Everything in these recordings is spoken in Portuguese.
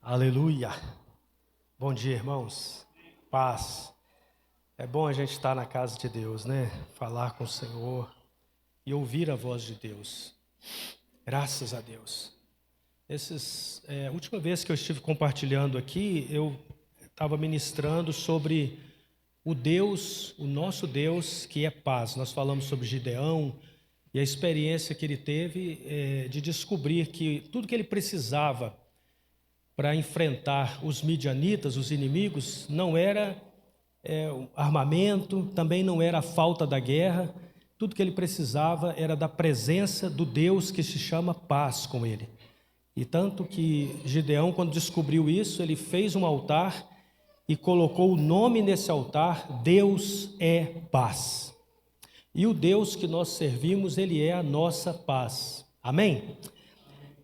Aleluia. Bom dia, irmãos. Paz. É bom a gente estar na casa de Deus, né? Falar com o Senhor e ouvir a voz de Deus. Graças a Deus. A última vez que eu estive compartilhando aqui, eu estava ministrando sobre o Deus, o nosso Deus, que é paz. Nós falamos sobre Gideão e a experiência que ele teve de descobrir que tudo que ele precisava para enfrentar os midianitas, os inimigos, não era armamento, também não era a falta da guerra. Tudo que ele precisava era da presença do Deus que se chama paz com ele. E tanto que Gideão, quando descobriu isso, ele fez um altar e colocou o nome nesse altar: Deus é paz. E o Deus que nós servimos, ele é a nossa paz. Amém?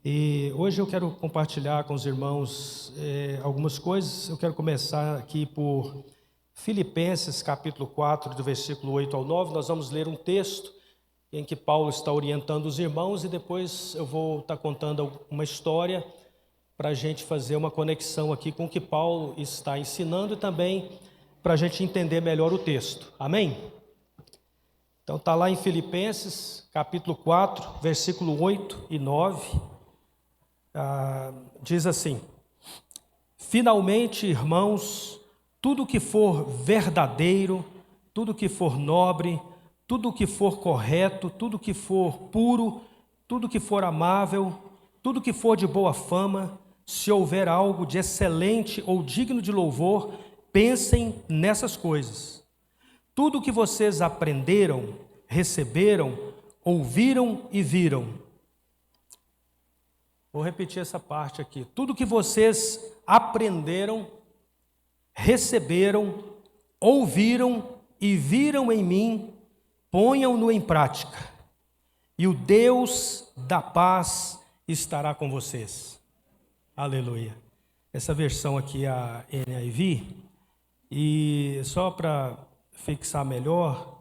E hoje eu quero compartilhar com os irmãos algumas coisas. Eu quero começar aqui por Filipenses capítulo 4, do versículo 8 ao 9. Nós vamos ler um texto em que Paulo está orientando os irmãos e depois eu vou estar contando uma história para a gente fazer uma conexão aqui com o que Paulo está ensinando e também para a gente entender melhor o texto. Amém? Então está lá em Filipenses capítulo 4, versículo 8 e 9. Diz assim: finalmente, irmãos, tudo que for verdadeiro, tudo que for nobre, tudo que for correto, tudo que for puro, tudo que for amável, tudo que for de boa fama, se houver algo de excelente ou digno de louvor, pensem nessas coisas. Tudo que vocês aprenderam, receberam, ouviram e viram. Vou repetir essa parte aqui. Tudo que vocês aprenderam, receberam, ouviram e viram em mim, ponham-no em prática. E o Deus da paz estará com vocês. Aleluia. Essa versão aqui é a NIV. E só para fixar melhor,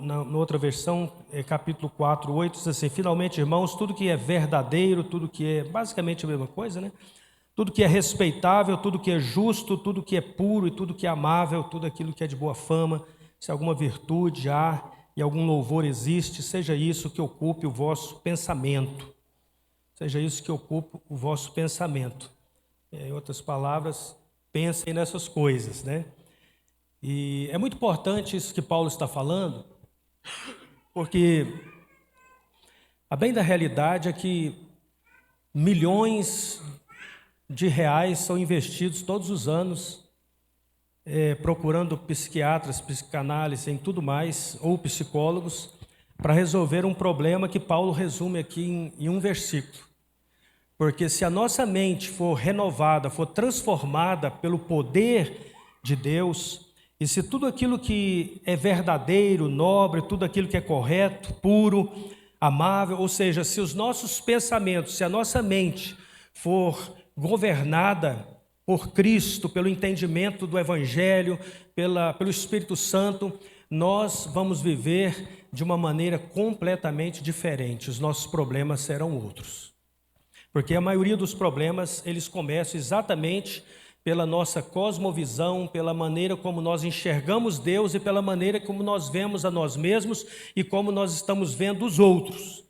na outra versão, capítulo 4, 8, diz assim: finalmente, irmãos, tudo que é verdadeiro, tudo que é basicamente a mesma coisa, né? Tudo que é respeitável, tudo que é justo, tudo que é puro e tudo que é amável, tudo aquilo que é de boa fama, se alguma virtude há e algum louvor existe, seja isso que ocupe o vosso pensamento. Seja isso que ocupe o vosso pensamento. Em outras palavras, pensem nessas coisas, né? E é muito importante isso que Paulo está falando, porque a bem da realidade é que milhões de reais são investidos todos os anos procurando psiquiatras, psicanálise e tudo mais, ou psicólogos, para resolver um problema que Paulo resume aqui em um versículo. Porque se a nossa mente for renovada, for transformada pelo poder de Deus, e se tudo aquilo que é verdadeiro, nobre, tudo aquilo que é correto, puro, amável, ou seja, se os nossos pensamentos, se a nossa mente for governada por Cristo, pelo entendimento do Evangelho, pelo Espírito Santo, nós vamos viver de uma maneira completamente diferente. Os nossos problemas serão outros. Porque a maioria dos problemas, eles começam exatamente pela nossa cosmovisão, pela maneira como nós enxergamos Deus e pela maneira como nós vemos a nós mesmos e como nós estamos vendo os outros.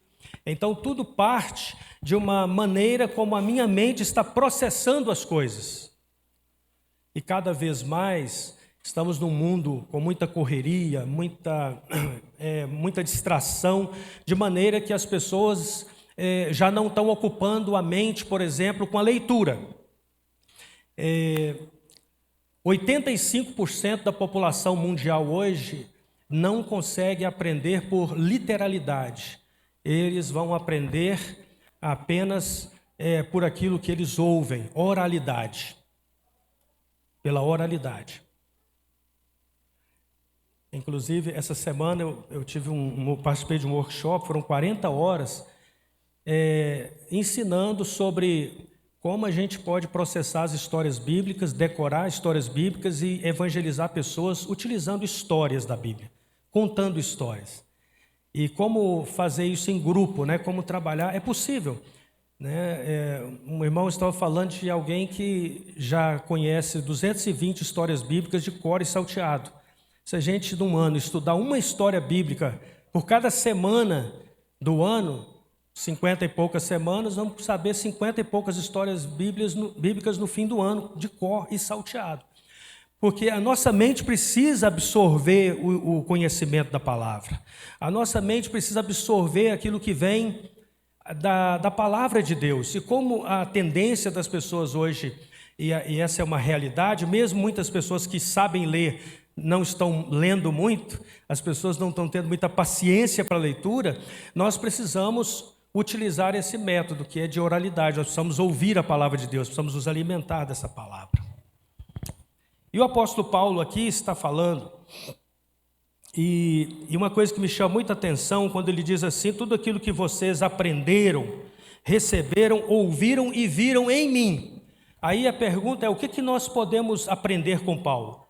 Então, tudo parte de uma maneira como a minha mente está processando as coisas. E cada vez mais estamos num mundo com muita correria, muita distração, de maneira que as pessoas já não estão ocupando a mente, por exemplo, com a leitura. 85% da população mundial hoje não consegue aprender por literalidade. Eles vão aprender apenas por aquilo que eles ouvem, oralidade. Pela oralidade. Inclusive, essa semana eu participei de um workshop, foram 40 horas, ensinando sobre como a gente pode processar as histórias bíblicas, decorar histórias bíblicas e evangelizar pessoas utilizando histórias da Bíblia, contando histórias. E como fazer isso em grupo, né? Como trabalhar, é possível. né? Um irmão estava falando de alguém que já conhece 220 histórias bíblicas de cor e salteado. Se a gente, num ano, estudar uma história bíblica por cada semana do ano, 50 e poucas semanas, vamos saber 50 e poucas histórias bíblicas no fim do ano, de cor e salteado. Porque a nossa mente precisa absorver o conhecimento da palavra. A nossa mente precisa absorver aquilo que vem da palavra de Deus. E como a tendência das pessoas hoje, e essa é uma realidade, mesmo muitas pessoas que sabem ler não estão lendo muito, as pessoas não estão tendo muita paciência para a leitura, nós precisamos utilizar esse método que é de oralidade. Nós precisamos ouvir a palavra de Deus, precisamos nos alimentar dessa palavra. E o apóstolo Paulo aqui está falando, e uma coisa que me chama muita atenção, quando ele diz assim: tudo aquilo que vocês aprenderam, receberam, ouviram e viram em mim. Aí a pergunta é: o que nós podemos aprender com Paulo?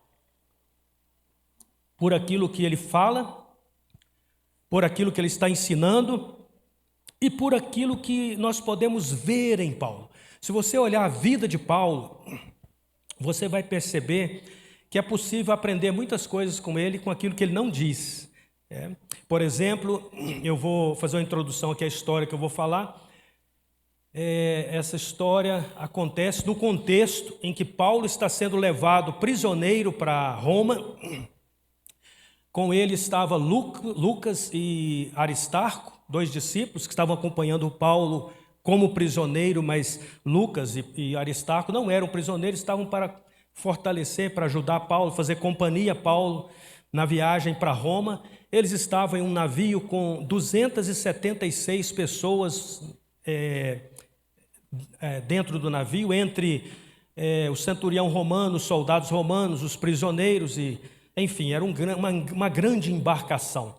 Por aquilo que ele fala, por aquilo que ele está ensinando e por aquilo que nós podemos ver em Paulo. Se você olhar a vida de Paulo, você vai perceber que é possível aprender muitas coisas com ele, com aquilo que ele não diz. Por exemplo, eu vou fazer uma introdução aqui à história que eu vou falar. Essa história acontece no contexto em que Paulo está sendo levado prisioneiro para Roma. Com ele estava Lucas e Aristarco, 2 discípulos que estavam acompanhando Paulo como prisioneiro, mas Lucas e Aristarco não eram prisioneiros, estavam para fortalecer, para ajudar Paulo, fazer companhia a Paulo na viagem para Roma. Eles estavam em um navio com 276 pessoas dentro do navio, entre o centurião romano, os soldados romanos, os prisioneiros, enfim, era uma grande embarcação.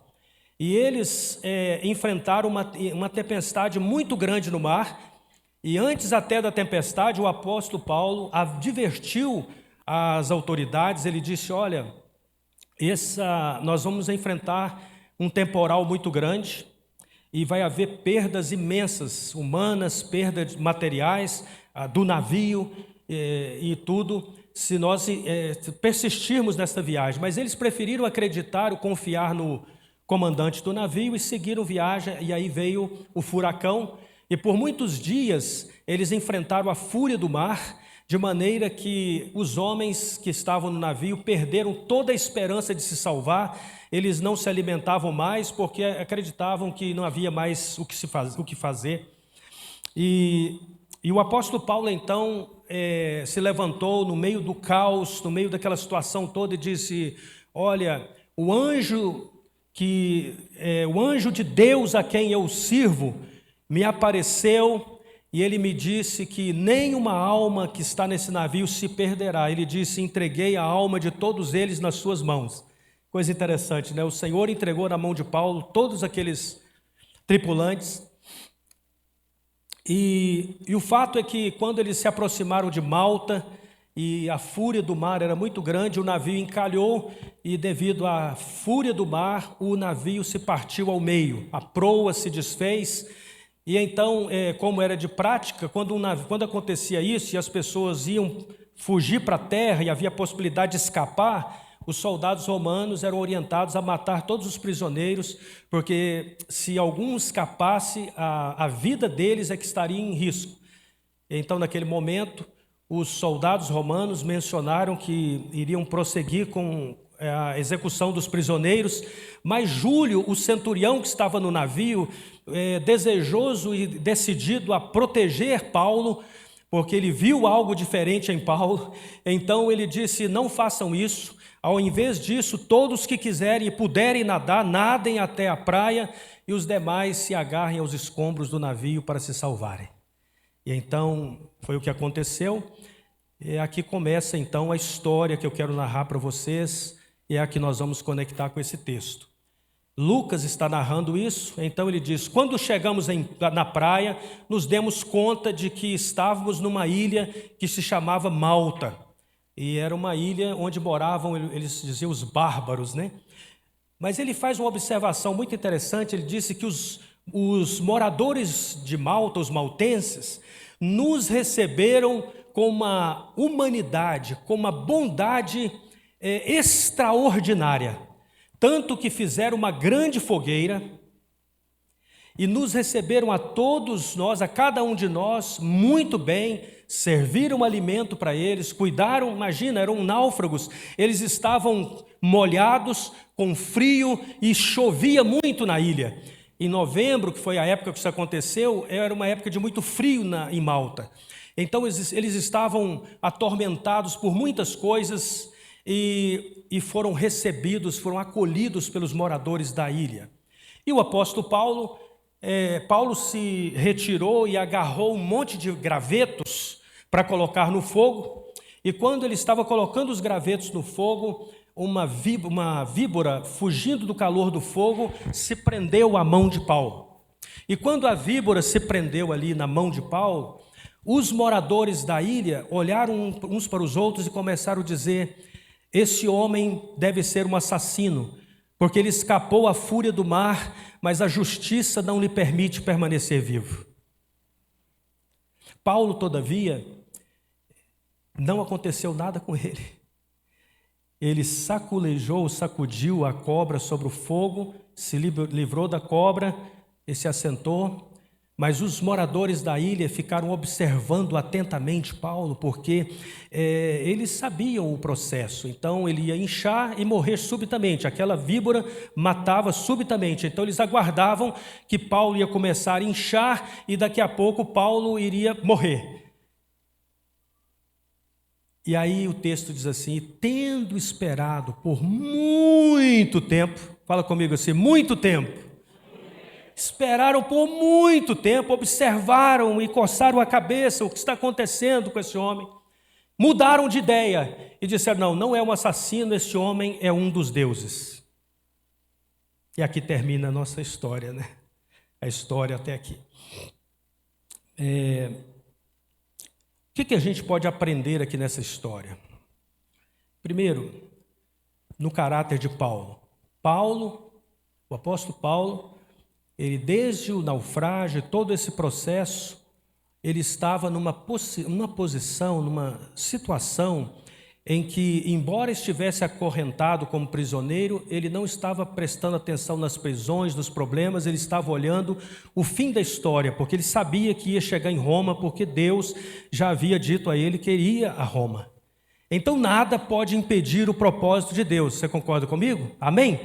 E eles enfrentaram uma tempestade muito grande no mar, e antes até da tempestade, o apóstolo Paulo advertiu as autoridades. Ele disse: olha, nós vamos enfrentar um temporal muito grande, e vai haver perdas imensas, humanas, perdas materiais, do navio e tudo, se nós persistirmos nessa viagem. Mas eles preferiram acreditar ou confiar no comandante do navio e seguiram viagem, e aí veio o furacão, e por muitos dias eles enfrentaram a fúria do mar, de maneira que os homens que estavam no navio perderam toda a esperança de se salvar. Eles não se alimentavam mais, porque acreditavam que não havia mais o que fazer. E o apóstolo Paulo, então, se levantou no meio do caos, no meio daquela situação toda, e disse: olha, o anjo de Deus a quem eu sirvo me apareceu, e ele me disse que nenhuma alma que está nesse navio se perderá. Ele disse: entreguei a alma de todos eles nas suas mãos. Coisa interessante, né? O Senhor entregou na mão de Paulo todos aqueles tripulantes. E o fato é que quando eles se aproximaram de Malta, e a fúria do mar era muito grande, o navio encalhou, e devido à fúria do mar, o navio se partiu ao meio, a proa se desfez. E então, como era de prática, quando acontecia isso e as pessoas iam fugir para a terra e havia a possibilidade de escapar, os soldados romanos eram orientados a matar todos os prisioneiros, porque se algum escapasse, a vida deles é que estaria em risco. Então, naquele momento, os soldados romanos mencionaram que iriam prosseguir com a execução dos prisioneiros, mas Júlio, o centurião que estava no navio, desejoso e decidido a proteger Paulo, porque ele viu algo diferente em Paulo, então ele disse: não façam isso. Ao invés disso, todos que quiserem e puderem nadar, nadem até a praia, e os demais se agarrem aos escombros do navio para se salvarem. E então foi o que aconteceu. E aqui começa então a história que eu quero narrar para vocês, e é a que nós vamos conectar com esse texto. Lucas está narrando isso. Então ele diz: quando chegamos na praia, nos demos conta de que estávamos numa ilha que se chamava Malta. E era uma ilha onde moravam, eles diziam, os bárbaros, né? Mas ele faz uma observação muito interessante. Ele disse que os os moradores de Malta, os maltenses, nos receberam com uma humanidade, com uma bondade extraordinária. Tanto que fizeram uma grande fogueira e nos receberam a todos nós, a cada um de nós, muito bem, serviram alimento para eles, cuidaram, imagina, eram náufragos, eles estavam molhados, com frio e chovia muito na ilha. Em novembro, que foi a época que isso aconteceu, era uma época de muito frio em Malta. Então eles estavam atormentados por muitas coisas e foram recebidos, foram acolhidos pelos moradores da ilha. E o apóstolo Paulo se retirou e agarrou um monte de gravetos para colocar no fogo. E quando ele estava colocando os gravetos no fogo, uma víbora, fugindo do calor do fogo, se prendeu à mão de Paulo. E quando a víbora se prendeu ali na mão de Paulo, os moradores da ilha olharam uns para os outros e começaram a dizer: esse homem deve ser um assassino, porque ele escapou à fúria do mar, mas a justiça não lhe permite permanecer vivo. Paulo, todavia, não aconteceu nada com ele. Ele sacudiu a cobra sobre o fogo, se livrou da cobra e se assentou. Mas os moradores da ilha ficaram observando atentamente Paulo, porque eles sabiam o processo. Então ele ia inchar e morrer subitamente. Aquela víbora matava subitamente. Então eles aguardavam que Paulo ia começar a inchar e daqui a pouco Paulo iria morrer. E aí o texto diz assim: tendo esperado por muito tempo, fala comigo assim, muito tempo. Esperaram por muito tempo, observaram e coçaram a cabeça o que está acontecendo com esse homem. Mudaram de ideia e disseram: não é um assassino, esse homem é um dos deuses. E aqui termina a nossa história, né? A história até aqui. O que a gente pode aprender aqui nessa história? Primeiro, no caráter de Paulo. O apóstolo Paulo, ele desde o naufrágio, todo esse processo, ele estava numa posição, numa situação em que, embora estivesse acorrentado como prisioneiro, ele não estava prestando atenção nas prisões, nos problemas, ele estava olhando o fim da história, porque ele sabia que ia chegar em Roma, porque Deus já havia dito a ele que iria a Roma. Então nada pode impedir o propósito de Deus. Você concorda comigo? Amém?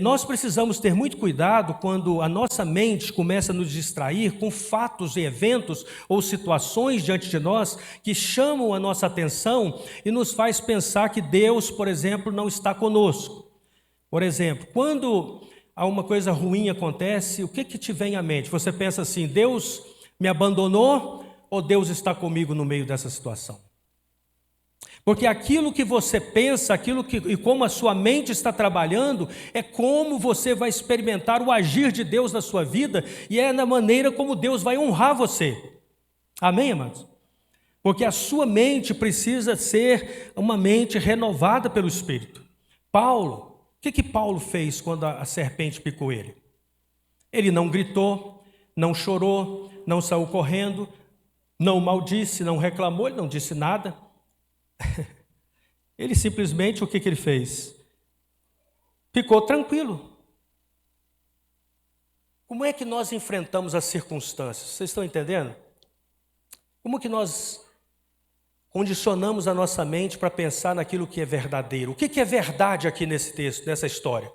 Nós precisamos ter muito cuidado quando a nossa mente começa a nos distrair com fatos e eventos ou situações diante de nós que chamam a nossa atenção e nos faz pensar que Deus, por exemplo, não está conosco. Por exemplo, quando uma coisa ruim acontece, o que te vem à mente? Você pensa assim: Deus me abandonou ou Deus está comigo no meio dessa situação? Porque aquilo que você pensa, e como a sua mente está trabalhando, é como você vai experimentar o agir de Deus na sua vida, e é na maneira como Deus vai honrar você. Amém, amados? Porque a sua mente precisa ser uma mente renovada pelo Espírito. Paulo, o que Paulo fez quando a serpente picou ele? Ele não gritou, não chorou, não saiu correndo, não maldisse, não reclamou, ele não disse nada. Ele simplesmente, o que ele fez? Ficou tranquilo. Como é que nós enfrentamos as circunstâncias? Vocês estão entendendo? Como que nós condicionamos a nossa mente para pensar naquilo que é verdadeiro? O que é verdade aqui nesse texto, nessa história?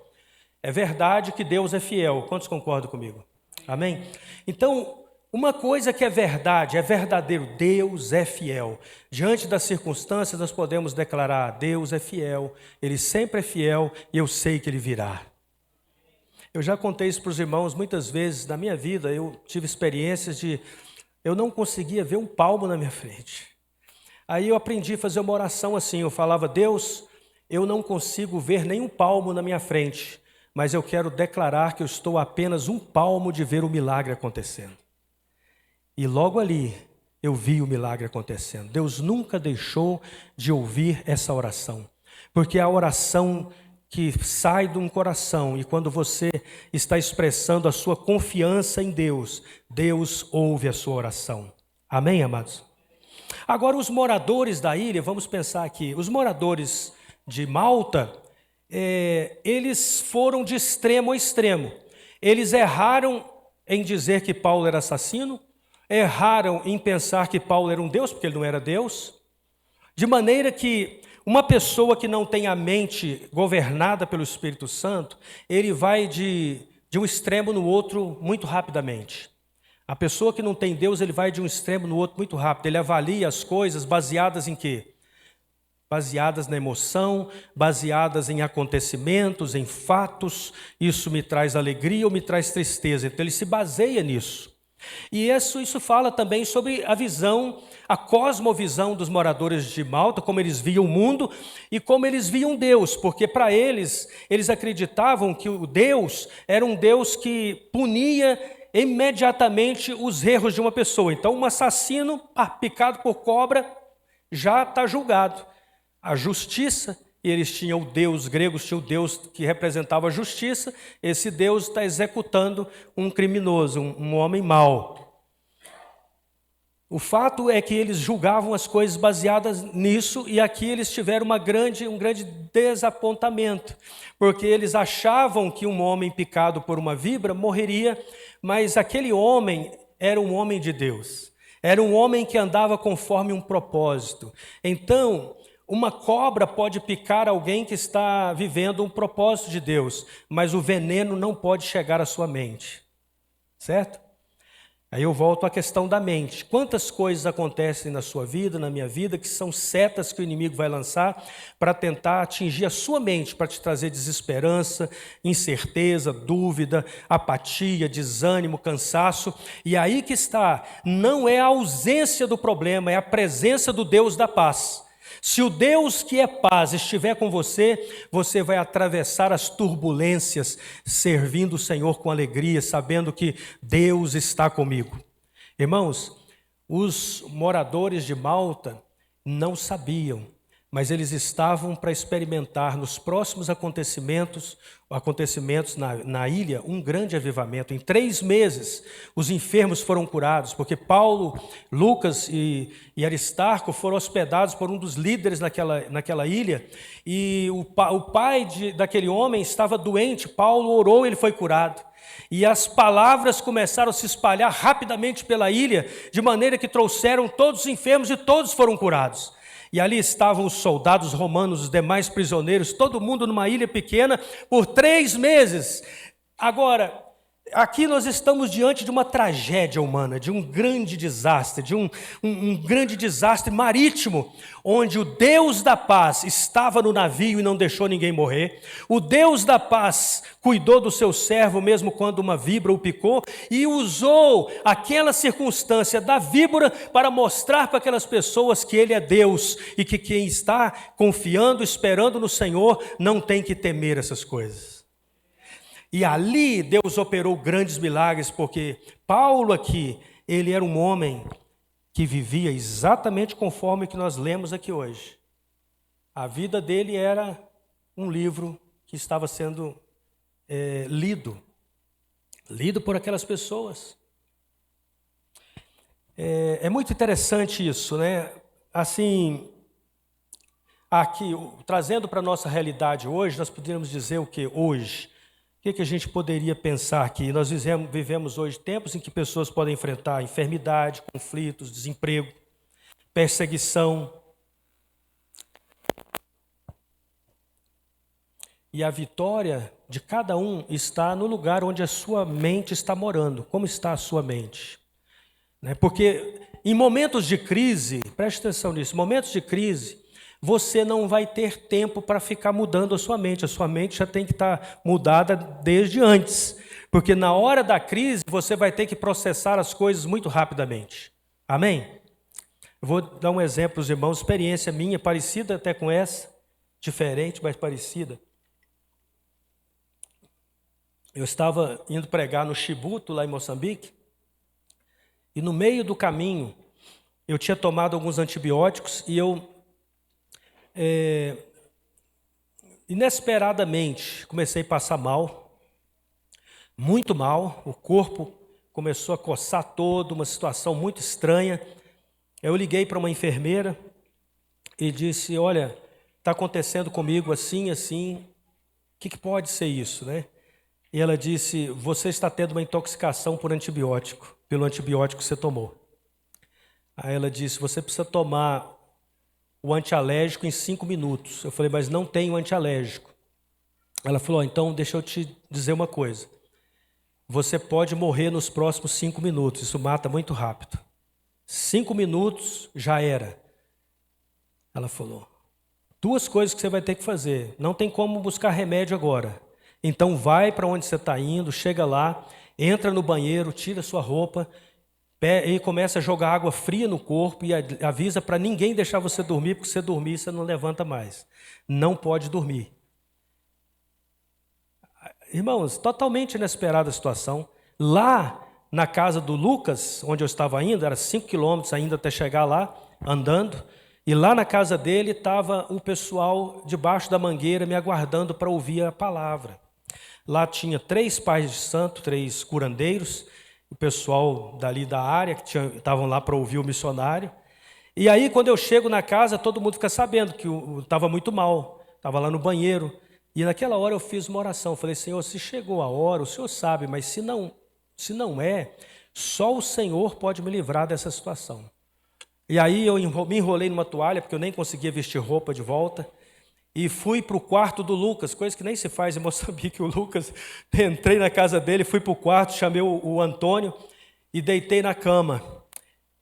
É verdade que Deus é fiel. Quantos concordam comigo? Amém? Então, uma coisa que é verdade, é verdadeiro, Deus é fiel. Diante das circunstâncias, nós podemos declarar: Deus é fiel, Ele sempre é fiel e eu sei que Ele virá. Eu já contei isso para os irmãos muitas vezes. Na minha vida, eu tive experiências de eu não conseguia ver um palmo na minha frente. Aí eu aprendi a fazer uma oração assim, eu falava: Deus, eu não consigo ver nenhum palmo na minha frente, mas eu quero declarar que eu estou a apenas um palmo de ver o milagre acontecendo. E logo ali eu vi o milagre acontecendo. Deus nunca deixou de ouvir essa oração, porque a oração que sai de um coração, e quando você está expressando a sua confiança em Deus, Deus ouve a sua oração. Amém, amados? Agora, os moradores da ilha, vamos pensar aqui, os moradores de Malta, eles foram de extremo a extremo. Eles erraram em dizer que Paulo era assassino, erraram em pensar que Paulo era um Deus, porque ele não era Deus, de maneira que uma pessoa que não tem a mente governada pelo Espírito Santo, ele vai de um extremo no outro muito rapidamente. A pessoa que não tem Deus, ele vai de um extremo no outro muito rápido. Ele avalia as coisas baseadas em quê? Baseadas na emoção, baseadas em acontecimentos, em fatos. Isso me traz alegria ou me traz tristeza. Então ele se baseia nisso. E isso fala também sobre a visão, a cosmovisão dos moradores de Malta, como eles viam o mundo e como eles viam Deus, porque para eles acreditavam que o Deus era um Deus que punia imediatamente os erros de uma pessoa. Então, um assassino picado por cobra já está julgado. A justiça, e eles tinham o Deus, os gregos tinham o Deus que representava a justiça, esse Deus está executando um criminoso, um homem mau. O fato é que eles julgavam as coisas baseadas nisso, e aqui eles tiveram um grande desapontamento, porque eles achavam que um homem picado por uma víbora morreria, mas aquele homem era um homem de Deus, era um homem que andava conforme um propósito. Então, uma cobra pode picar alguém que está vivendo um propósito de Deus, mas o veneno não pode chegar à sua mente, certo? Aí eu volto à questão da mente. Quantas coisas acontecem na sua vida, na minha vida, que são setas que o inimigo vai lançar para tentar atingir a sua mente, para te trazer desesperança, incerteza, dúvida, apatia, desânimo, cansaço. E aí que está, não é a ausência do problema, é a presença do Deus da paz. Se o Deus que é paz estiver com você, você vai atravessar as turbulências, servindo o Senhor com alegria, sabendo que Deus está comigo. Irmãos, os moradores de Malta não sabiam, mas eles estavam para experimentar nos próximos acontecimentos na ilha, um grande avivamento. Em 3 meses, os enfermos foram curados, porque Paulo, Lucas e Aristarco foram hospedados por um dos líderes naquela ilha, e o pai daquele homem estava doente. Paulo orou e ele foi curado. E as palavras começaram a se espalhar rapidamente pela ilha, de maneira que trouxeram todos os enfermos e todos foram curados. E ali estavam os soldados romanos, os demais prisioneiros, todo mundo numa ilha pequena, por 3 meses. Agora, aqui nós estamos diante de uma tragédia humana, de um grande desastre, de um grande desastre marítimo, onde o Deus da paz estava no navio e não deixou ninguém morrer. O Deus da paz cuidou do seu servo mesmo quando uma víbora o picou, e usou aquela circunstância da víbora para mostrar para aquelas pessoas que Ele é Deus e que quem está confiando, esperando no Senhor, não tem que temer essas coisas. E ali Deus operou grandes milagres, porque Paulo aqui, ele era um homem que vivia exatamente conforme o que nós lemos aqui hoje. A vida dele era um livro que estava sendo lido por aquelas pessoas. É muito interessante isso, né? Assim, aqui, trazendo para a nossa realidade hoje, nós poderíamos dizer o que hoje? O que a gente poderia pensar aqui? Nós vivemos hoje tempos em que pessoas podem enfrentar enfermidade, conflitos, desemprego, perseguição. E a vitória de cada um está no lugar onde a sua mente está morando. Como está a sua mente? Porque em momentos de crise, preste atenção nisso, momentos de crise, você não vai ter tempo para ficar mudando a sua mente já tem que estar mudada desde antes, porque na hora da crise você vai ter que processar as coisas muito rapidamente. Amém? Eu vou dar um exemplo, os irmãos, experiência minha, parecida até com essa, diferente, mas parecida. Eu estava indo pregar no Chibuto, lá em Moçambique, e no meio do caminho eu tinha tomado alguns antibióticos e eu inesperadamente, comecei a passar mal, muito mal, o corpo começou a coçar todo, uma situação muito estranha. Eu liguei para uma enfermeira e disse, olha, está acontecendo comigo assim, assim, o que pode ser isso, né? E ela disse, você está tendo uma intoxicação por antibiótico, pelo antibiótico que você tomou. Aí ela disse, você precisa tomar o antialérgico em 5 minutos. Eu falei, mas não tenho antialérgico. Ela falou, então deixa eu te dizer uma coisa. Você pode morrer nos próximos 5 minutos, isso mata muito rápido. 5 minutos já era. Ela falou, 2 coisas que você vai ter que fazer. Não tem como buscar remédio agora. Então vai para onde você está indo, chega lá, entra no banheiro, tira sua roupa e começa a jogar água fria no corpo e avisa para ninguém deixar você dormir, porque se você dormir, você não levanta mais. Não pode dormir. Irmãos, totalmente inesperada a situação. Lá na casa do Lucas, onde eu estava indo, era 5 quilômetros ainda até chegar lá, andando. E lá na casa dele estava o pessoal debaixo da mangueira me aguardando para ouvir a palavra. Lá tinha 3 pais de santo, 3 curandeiros, o pessoal dali da área que estavam lá para ouvir o missionário. E aí quando eu chego na casa, todo mundo fica sabendo que eu estava muito mal, estava lá no banheiro. E naquela hora eu fiz uma oração, falei, Senhor, se chegou a hora, o Senhor sabe, mas se não é, só o Senhor pode me livrar dessa situação. E aí eu me enrolei numa toalha, porque eu nem conseguia vestir roupa de volta, e fui para o quarto do Lucas, coisa que nem se faz em Moçambique. O Lucas, entrei na casa dele, fui para o quarto, chamei o Antônio e deitei na cama.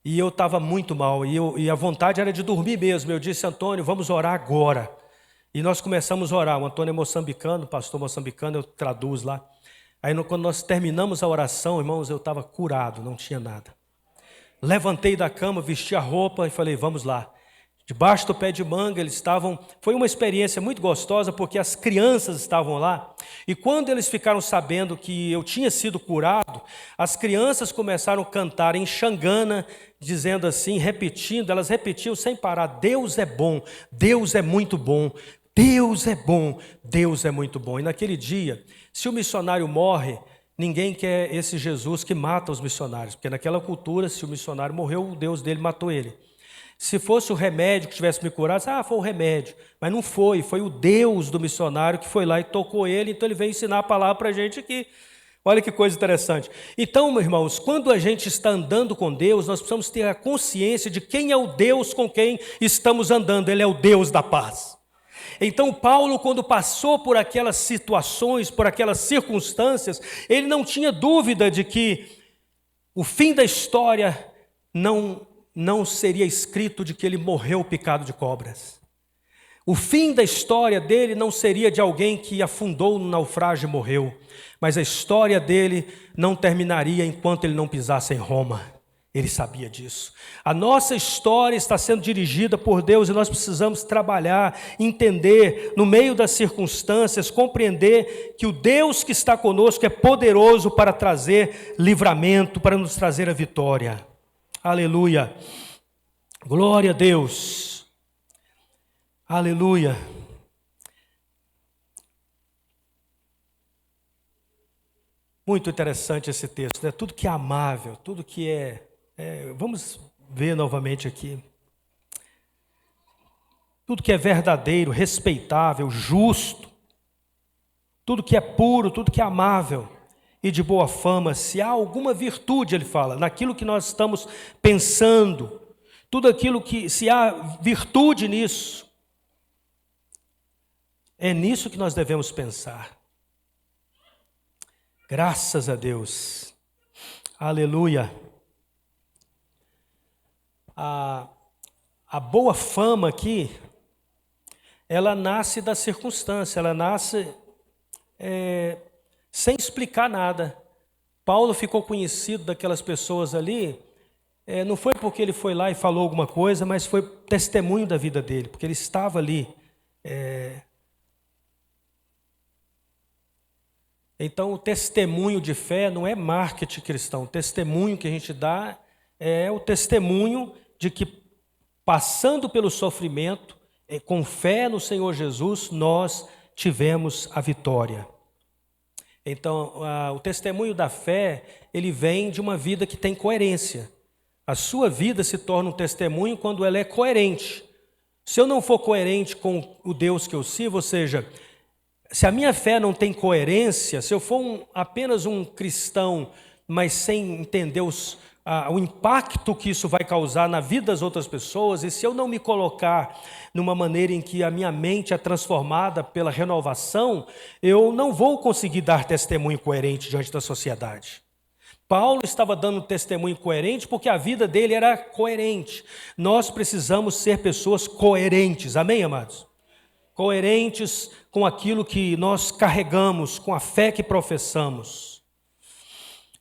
E eu estava muito mal, e a vontade era de dormir mesmo. Eu disse, Antônio, vamos orar agora. E nós começamos a orar. O Antônio é moçambicano, pastor moçambicano, eu traduzo lá. Aí quando nós terminamos a oração, irmãos, eu estava curado, não tinha nada. Levantei da cama, vesti a roupa e falei, vamos lá. Debaixo do pé de manga eles estavam, foi uma experiência muito gostosa, porque as crianças estavam lá, e quando eles ficaram sabendo que eu tinha sido curado, as crianças começaram a cantar em Xangana, dizendo assim, repetindo, elas repetiam sem parar, Deus é bom, Deus é muito bom, Deus é bom, Deus é muito bom. E naquele dia, se o missionário morre, ninguém quer esse Jesus que mata os missionários, porque naquela cultura, se o missionário morreu, o Deus dele matou ele. Se fosse o remédio que tivesse me curado, foi o remédio. Mas não foi o Deus do missionário que foi lá e tocou ele, então ele veio ensinar a palavra para a gente aqui. Olha que coisa interessante. Então, meus irmãos, quando a gente está andando com Deus, nós precisamos ter a consciência de quem é o Deus com quem estamos andando. Ele é o Deus da paz. Então Paulo, quando passou por aquelas situações, por aquelas circunstâncias, ele não tinha dúvida de que o fim da história não seria escrito de que ele morreu picado de cobras. O fim da história dele não seria de alguém que afundou no naufrágio e morreu, mas a história dele não terminaria enquanto ele não pisasse em Roma. Ele sabia disso. A nossa história está sendo dirigida por Deus e nós precisamos trabalhar, entender, no meio das circunstâncias, compreender que o Deus que está conosco é poderoso para trazer livramento, para nos trazer a vitória. Aleluia. Glória a Deus. Aleluia. Muito interessante esse texto, né? Tudo que é amável, tudo que vamos ver novamente aqui. Tudo que é verdadeiro, respeitável, justo, tudo que é puro, tudo que é amável e de boa fama, se há alguma virtude, ele fala, naquilo que nós estamos pensando, tudo aquilo que, se há virtude nisso, é nisso que nós devemos pensar. Graças a Deus. Aleluia. A boa fama aqui, ela nasce da circunstância, ela nasce sem explicar nada. Paulo ficou conhecido daquelas pessoas ali, não foi porque ele foi lá e falou alguma coisa, mas foi testemunho da vida dele, porque ele estava ali. Então, o testemunho de fé não é marketing cristão. O testemunho que a gente dá é o testemunho de que, passando pelo sofrimento, com fé no Senhor Jesus, nós tivemos a vitória. Então, o testemunho da fé, ele vem de uma vida que tem coerência. A sua vida se torna um testemunho quando ela é coerente. Se eu não for coerente com o Deus que eu sirvo, ou seja, se a minha fé não tem coerência, se eu for apenas um cristão, mas sem entender o impacto que isso vai causar na vida das outras pessoas, e se eu não me colocar numa maneira em que a minha mente é transformada pela renovação, eu não vou conseguir dar testemunho coerente diante da sociedade. Paulo estava dando testemunho coerente porque a vida dele era coerente. Nós precisamos ser pessoas coerentes, amém, amados? Coerentes com aquilo que nós carregamos, com a fé que professamos.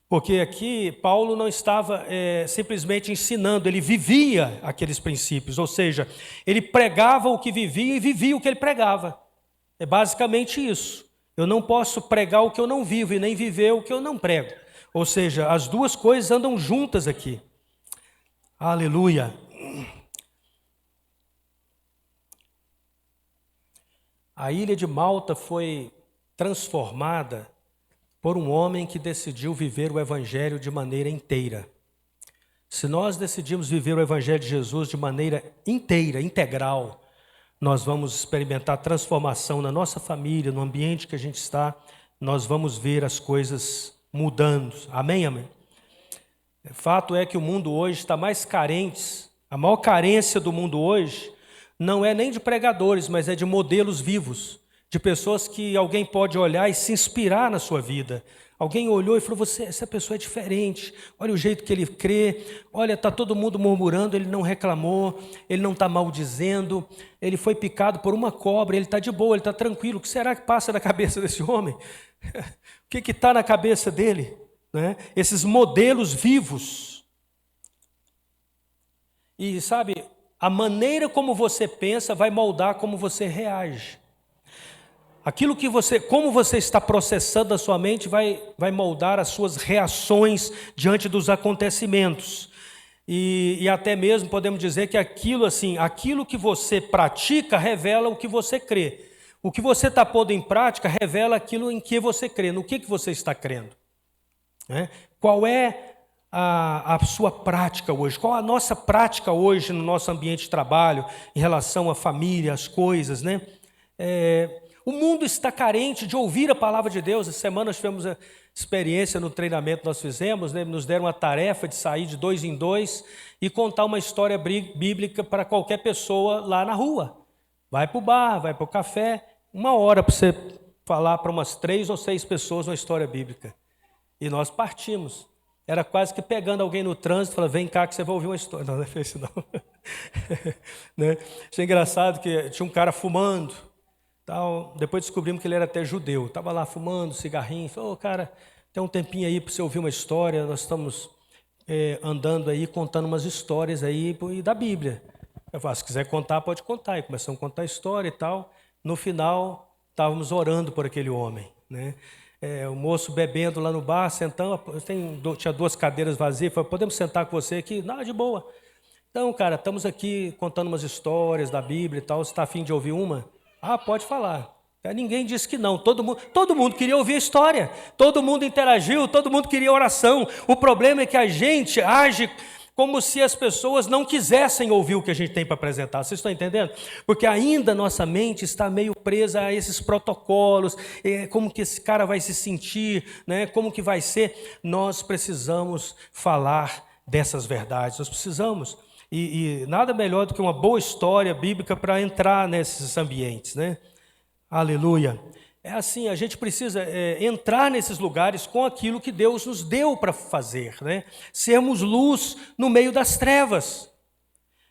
Porque aqui Paulo não estava simplesmente ensinando, ele vivia aqueles princípios, ou seja, ele pregava o que vivia e vivia o que ele pregava. É basicamente isso. Eu não posso pregar o que eu não vivo e nem viver o que eu não prego. Ou seja, as duas coisas andam juntas aqui. Aleluia. A ilha de Malta foi transformada por um homem que decidiu viver o Evangelho de maneira inteira. Se nós decidimos viver o Evangelho de Jesus de maneira inteira, integral, nós vamos experimentar transformação na nossa família, no ambiente que a gente está, nós vamos ver as coisas mudando. Amém, amém? O fato é que o mundo hoje está mais carente, a maior carência do mundo hoje não é nem de pregadores, mas é de modelos vivos, de pessoas que alguém pode olhar e se inspirar na sua vida. Alguém olhou e falou, essa pessoa é diferente, olha o jeito que ele crê, olha, está todo mundo murmurando, ele não reclamou, ele não está maldizendo, ele foi picado por uma cobra, ele está de boa, ele está tranquilo. O que será que passa na cabeça desse homem? O que está na cabeça dele? Né? Esses modelos vivos. E sabe, a maneira como você pensa vai moldar como você reage. Aquilo que como você está processando a sua mente vai moldar as suas reações diante dos acontecimentos. E até mesmo podemos dizer que aquilo que você pratica revela o que você crê. O que você está pondo em prática revela aquilo em que você crê, no que você está crendo. Né? Qual é a sua prática hoje? Qual a nossa prática hoje no nosso ambiente de trabalho, em relação à família, às coisas, né? O mundo está carente de ouvir a palavra de Deus. Essa semana nós tivemos a experiência no treinamento que nós fizemos, né? Nos deram uma tarefa de sair de 2 em 2 e contar uma história bíblica para qualquer pessoa lá na rua. Vai para o bar, vai para o café, 1 hora para você falar para umas 3 ou 6 pessoas uma história bíblica. E nós partimos. Era quase que pegando alguém no trânsito, falando, vem cá que você vai ouvir uma história. Não, não fez isso não. Né? Achei engraçado que tinha um cara fumando. Tal. Depois descobrimos que ele era até judeu. Estava lá fumando, cigarrinho. Falou, cara, tem um tempinho aí para você ouvir uma história. Nós estamos andando aí, contando umas histórias aí da Bíblia. Eu falei, se quiser contar, pode contar. E começamos a contar a história e tal. No final, estávamos orando por aquele homem, né? O moço bebendo lá no bar, sentando, tinha 2 cadeiras vazias, falei, podemos sentar com você aqui? Não, de boa. Então, cara, estamos aqui contando umas histórias da Bíblia e tal, você está a fim de ouvir uma? Ah, pode falar. Ninguém disse que não, todo mundo queria ouvir a história, todo mundo interagiu, todo mundo queria oração. O problema é que a gente age como se as pessoas não quisessem ouvir o que a gente tem para apresentar. Vocês estão entendendo? Porque ainda nossa mente está meio presa a esses protocolos, como que esse cara vai se sentir, né? Como que vai ser. Nós precisamos falar dessas verdades, nós precisamos. E nada melhor do que uma boa história bíblica para entrar nesses ambientes, né? Aleluia. É assim, a gente precisa entrar nesses lugares com aquilo que Deus nos deu para fazer, né? Sermos luz no meio das trevas.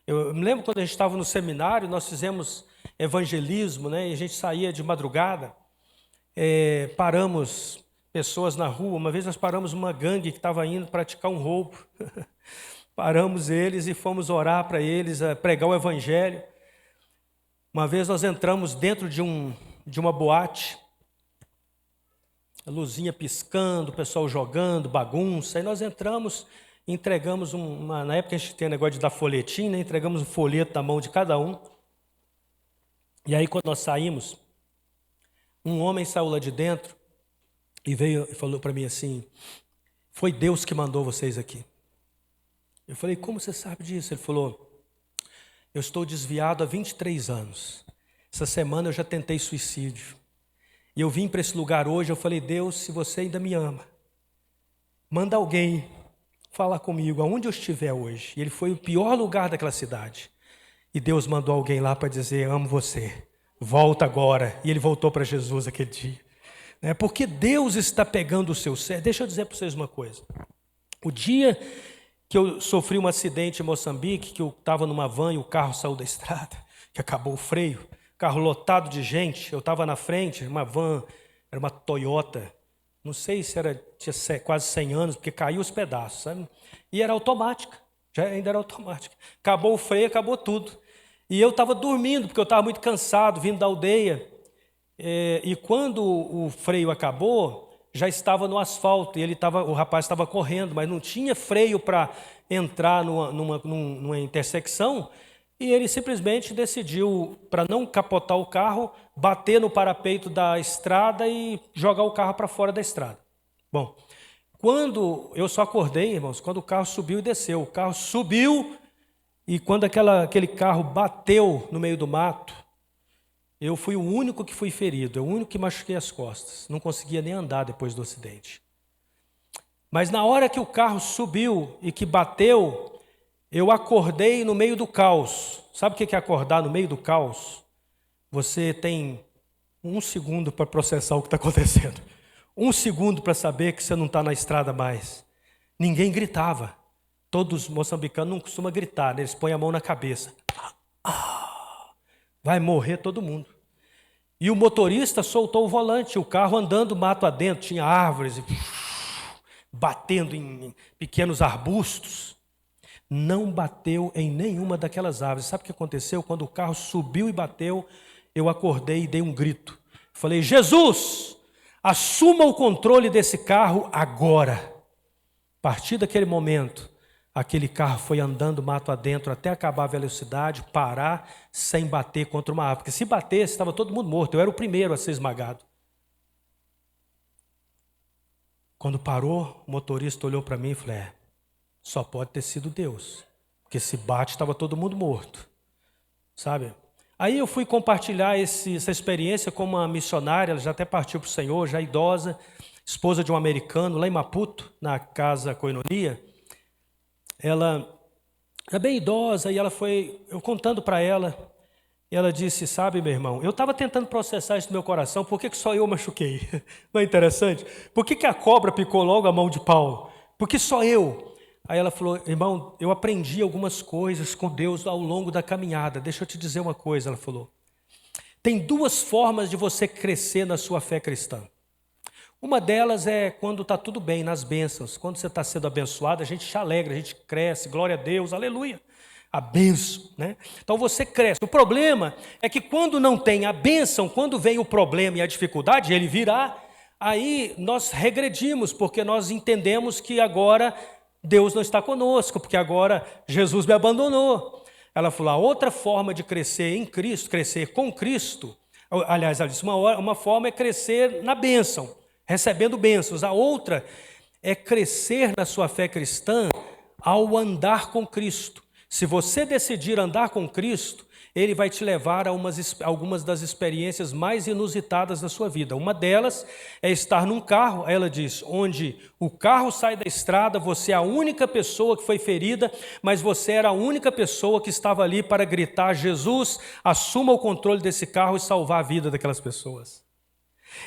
Eu me lembro quando a gente estava no seminário, nós fizemos evangelismo, né? E a gente saía de madrugada, paramos pessoas na rua. Uma vez nós paramos uma gangue que estava indo praticar um roubo. Paramos eles e fomos orar para eles, pregar o evangelho. Uma vez nós entramos dentro de uma boate, a luzinha piscando, o pessoal jogando, bagunça. Aí nós entramos, entregamos na época a gente tem negócio de dar folhetim, né? Entregamos um folheto na mão de cada um. E aí quando nós saímos, Um homem saiu lá de dentro e veio e falou para mim assim: foi Deus que mandou vocês aqui. Eu falei: como você sabe disso? Ele falou: eu estou desviado há 23 anos. Essa semana eu já tentei suicídio. E eu vim para esse lugar hoje, eu falei: Deus, se você ainda me ama, manda alguém falar comigo aonde eu estiver hoje. E ele foi o pior lugar daquela cidade. E Deus mandou alguém lá para dizer: amo você, volta agora. E ele voltou para Jesus aquele dia. Porque Deus está pegando o seu ser. Deixa eu dizer para vocês uma coisa. O dia que eu sofri um acidente em Moçambique, que eu estava numa van e o carro saiu da estrada, que acabou o freio, carro lotado de gente, eu estava na frente, uma van, era uma Toyota, não sei se tinha quase 100 anos, porque caiu os pedaços, sabe? E era automática, ainda era automática. Acabou o freio, acabou tudo. E eu estava dormindo, porque eu estava muito cansado, vindo da aldeia. E quando o freio acabou, já estava no asfalto, e o rapaz estava correndo, mas não tinha freio para entrar numa intersecção, e ele simplesmente decidiu, para não capotar o carro, bater no parapeito da estrada e jogar o carro para fora da estrada. Bom, quando eu só acordei, irmãos, quando o carro subiu e desceu. O carro subiu e quando aquele carro bateu no meio do mato, eu fui o único que fui ferido, eu o único que machuquei as costas. Não conseguia nem andar depois do acidente. Mas na hora que o carro subiu e que bateu, eu acordei no meio do caos. Sabe o que é acordar no meio do caos? Você tem 1 segundo para processar o que está acontecendo. 1 segundo para saber que você não está na estrada mais. Ninguém gritava. Todos os moçambicanos não costumam gritar, né? Eles põem a mão na cabeça. Vai morrer todo mundo. E o motorista soltou o volante, o carro andando mato adentro, tinha árvores, batendo em pequenos arbustos. Não bateu em nenhuma daquelas árvores. Sabe o que aconteceu? Quando o carro subiu e bateu, eu acordei e dei um grito. Falei: Jesus, assuma o controle desse carro agora. A partir daquele momento, aquele carro foi andando mato adentro até acabar a velocidade, parar sem bater contra uma árvore. Porque se batesse, estava todo mundo morto. Eu era o primeiro a ser esmagado. Quando parou, o motorista olhou para mim e falou: só pode ter sido Deus, porque se bate, estava todo mundo morto, sabe? Aí eu fui compartilhar essa experiência com uma missionária, ela já até partiu para o Senhor, já idosa, esposa de um americano, lá em Maputo, na Casa Koinonia. Ela é bem idosa e eu contando para ela, e ela disse: sabe, meu irmão, eu estava tentando processar isso no meu coração, por que só eu machuquei? Não é interessante? Por que a cobra picou logo a mão de Paulo? Por que só eu? Aí ela falou: irmão, eu aprendi algumas coisas com Deus ao longo da caminhada. Deixa eu te dizer uma coisa, ela falou. Tem 2 formas de você crescer na sua fé cristã. Uma delas é quando está tudo bem, nas bênçãos. Quando você está sendo abençoado, a gente se alegra, a gente cresce, glória a Deus, aleluia. A bênção, né? Então você cresce. O problema é que quando não tem a bênção, quando vem o problema e a dificuldade, ele virá, aí nós regredimos, porque nós entendemos que agora Deus não está conosco, porque agora Jesus me abandonou. Ela falou: a outra forma de crescer em Cristo, crescer com Cristo, aliás, ela disse, uma forma é crescer na bênção, recebendo bênçãos. A outra é crescer na sua fé cristã ao andar com Cristo. Se você decidir andar com Cristo, Ele vai te levar a algumas das experiências mais inusitadas da sua vida. Uma delas é estar num carro, ela diz, onde o carro sai da estrada, você é a única pessoa que foi ferida, mas você era a única pessoa que estava ali para gritar: Jesus, assuma o controle desse carro e salvar a vida daquelas pessoas.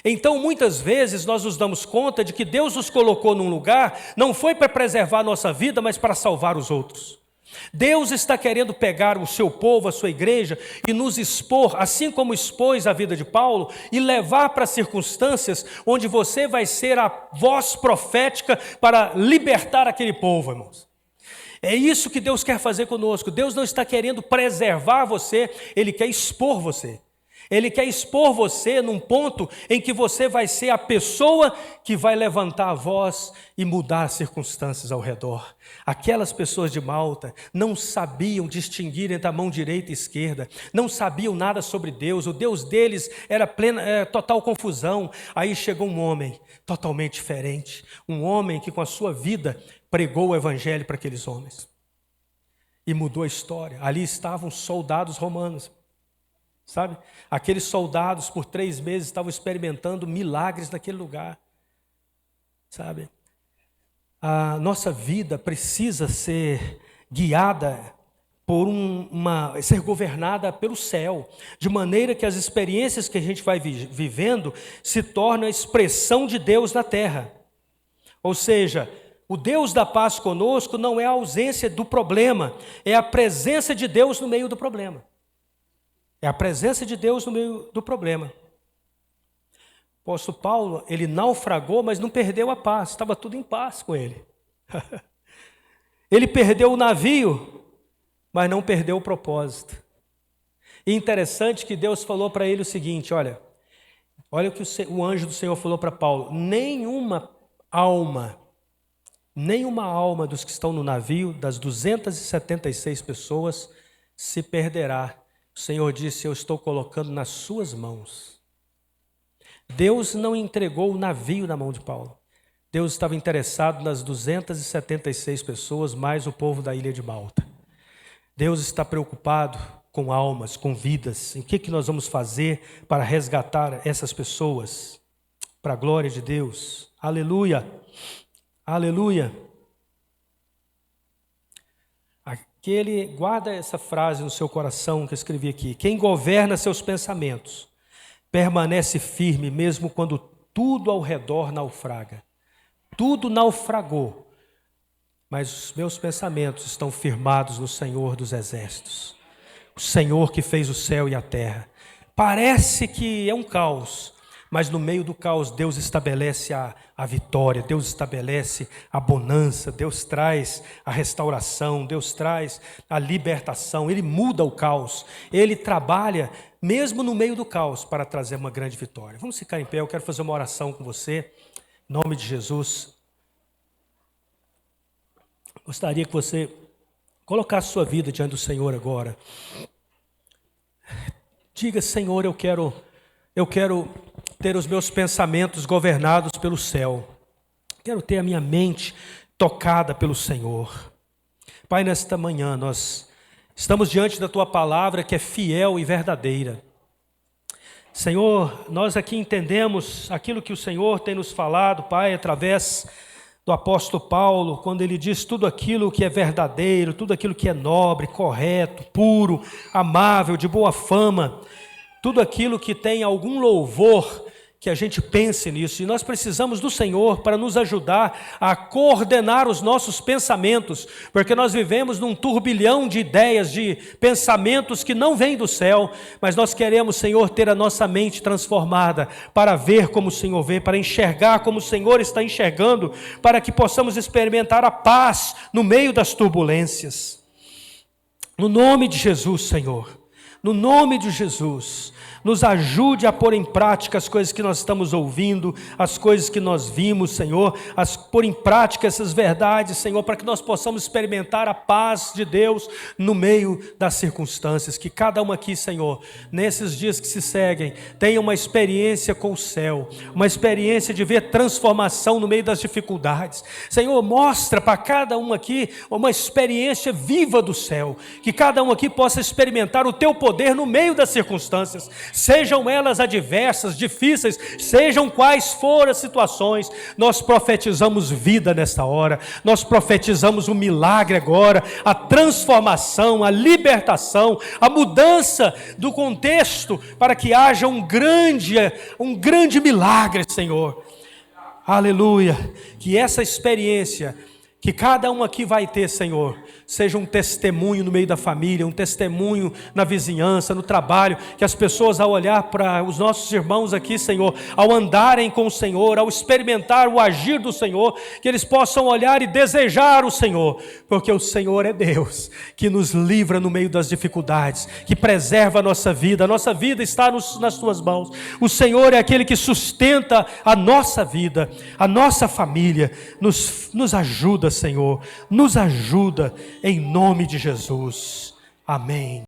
Então, muitas vezes, nós nos damos conta de que Deus nos colocou num lugar, não foi para preservar a nossa vida, mas para salvar os outros. Deus está querendo pegar o seu povo, a sua igreja, e nos expor, assim como expôs a vida de Paulo, e levar para circunstâncias onde você vai ser a voz profética para libertar aquele povo, irmãos. É isso que Deus quer fazer conosco. Deus não está querendo preservar você, Ele quer expor você. Ele quer expor você num ponto em que você vai ser a pessoa que vai levantar a voz e mudar as circunstâncias ao redor. Aquelas pessoas de Malta não sabiam distinguir entre a mão direita e esquerda, não sabiam nada sobre Deus, o Deus deles era total confusão. Aí chegou um homem totalmente diferente, um homem que com a sua vida pregou o evangelho para aqueles homens e mudou a história. Ali estavam soldados romanos. Sabe? Aqueles soldados por 3 meses estavam experimentando milagres naquele lugar. Sabe? A nossa vida precisa ser guiada por ser governada pelo céu, de maneira que as experiências que a gente vai vivendo se tornem a expressão de Deus na terra. Ou seja, o Deus da paz conosco não é a ausência do problema, é a presença de Deus no meio do problema. É a presença de Deus no meio do problema. O apóstolo Paulo, ele naufragou, mas não perdeu a paz, estava tudo em paz com ele. Ele perdeu o navio, mas não perdeu o propósito. E interessante que Deus falou para ele o seguinte, olha o que o anjo do Senhor falou para Paulo: nenhuma alma dos que estão no navio, das 276 pessoas, se perderá. O Senhor disse: eu estou colocando nas suas mãos. Deus não entregou o navio na mão de Paulo. Deus estava interessado nas 276 pessoas, mais o povo da ilha de Malta. Deus está preocupado com almas, com vidas. Em que nós vamos fazer para resgatar essas pessoas? Para a glória de Deus. Aleluia! Aleluia! Guarda essa frase no seu coração que eu escrevi aqui. Quem governa seus pensamentos permanece firme mesmo quando tudo ao redor naufraga. Tudo naufragou, mas os meus pensamentos estão firmados no Senhor dos Exércitos. O Senhor que fez o céu e a terra. Parece que é um caos, mas no meio do caos Deus estabelece a vitória, Deus estabelece a bonança, Deus traz a restauração, Deus traz a libertação. Ele muda o caos, Ele trabalha mesmo no meio do caos para trazer uma grande vitória. Vamos ficar em pé, eu quero fazer uma oração com você, em nome de Jesus. Gostaria que você colocasse sua vida diante do Senhor agora. Diga: Senhor, eu quero ter os meus pensamentos governados pelo céu. Quero ter a minha mente tocada pelo Senhor. Pai, nesta manhã nós estamos diante da Tua palavra que é fiel e verdadeira. Senhor, nós aqui entendemos aquilo que o Senhor tem nos falado, Pai, através do apóstolo Paulo, quando ele diz tudo aquilo que é verdadeiro, tudo aquilo que é nobre, correto, puro, amável, de boa fama, tudo aquilo que tem algum louvor, que a gente pense nisso. E nós precisamos do Senhor para nos ajudar a coordenar os nossos pensamentos, porque nós vivemos num turbilhão de ideias, de pensamentos que não vêm do céu, mas nós queremos, Senhor, ter a nossa mente transformada para ver como o Senhor vê, para enxergar como o Senhor está enxergando, para que possamos experimentar a paz no meio das turbulências. No nome de Jesus, Senhor, no nome de Jesus, nos ajude a pôr em prática as coisas que nós estamos ouvindo, as coisas que nós vimos, Senhor, a pôr em prática essas verdades, Senhor, para que nós possamos experimentar a paz de Deus no meio das circunstâncias. Que cada um aqui, Senhor, nesses dias que se seguem, tenha uma experiência com o céu, uma experiência de ver transformação no meio das dificuldades. Senhor, mostra para cada um aqui uma experiência viva do céu, que cada um aqui possa experimentar o Teu poder no meio das circunstâncias, sejam elas adversas, difíceis, sejam quais forem as situações. Nós profetizamos vida nesta hora, nós profetizamos o milagre agora, a transformação, a libertação, a mudança do contexto, para que haja um grande milagre, Senhor. Aleluia, que essa experiência Que cada um aqui vai ter, Senhor, seja um testemunho no meio da família, um testemunho na vizinhança, no trabalho, que as pessoas ao olhar para os nossos irmãos aqui, Senhor, ao andarem com o Senhor, ao experimentar o agir do Senhor, que eles possam olhar e desejar o Senhor, porque o Senhor é Deus, que nos livra no meio das dificuldades, que preserva a nossa vida está nas Tuas mãos. O Senhor é aquele que sustenta a nossa vida, a nossa família. Nos ajuda, Senhor, nos ajuda, em nome de Jesus. Amém.